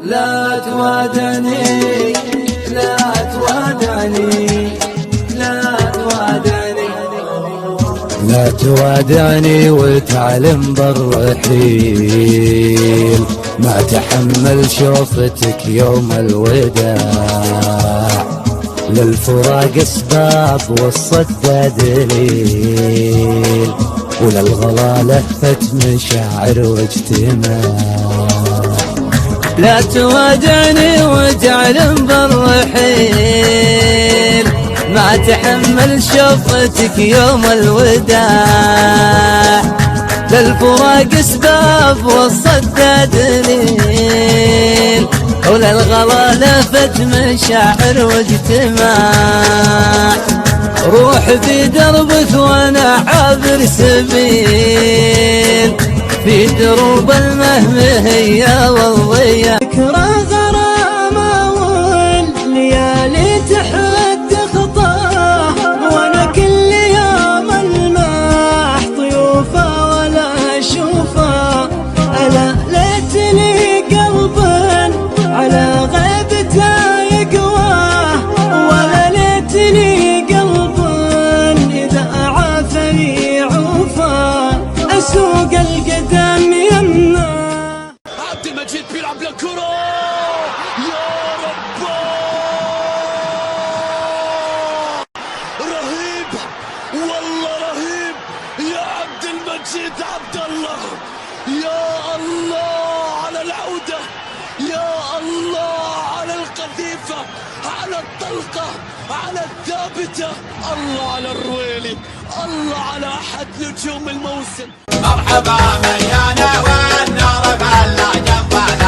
لا توادعني لا توادعني لا توادعني لا توادعني وتعلم بالرحيل ما تحمل شوفتك يوم الوداع للفراق اسباب والصدى دليل وللغلا لهفة مشاعر واجتماع لا توادعني وتعلم بالرحيل ما تحمل شوفتك يوم الوداع للفراق اسباب والصدى دليل وللغلا لفت مشاعر واجتماع روح في دربك وانا عابر سبيل في دروب المهمهية والضياء ذكرى غرامة والليالي تحد خطاه وانا كل يوم الماح ضيوفه ولا اشوفه الا ليتني قلبا على غيبته يقواه ولا ليتني قلبا اذا عافني عوفه اسوق القدم يمه. عبد المجيد بيلعب للكرة يا رب رهيب والله رهيب يا عبد المجيد عبد الله يا الله على العودة يا الله على القذيفة على الطلقة على الثابتة الله على الرويلي الله على أحد نجوم الموسم. مرحبا مليانة والنار بلا جنبها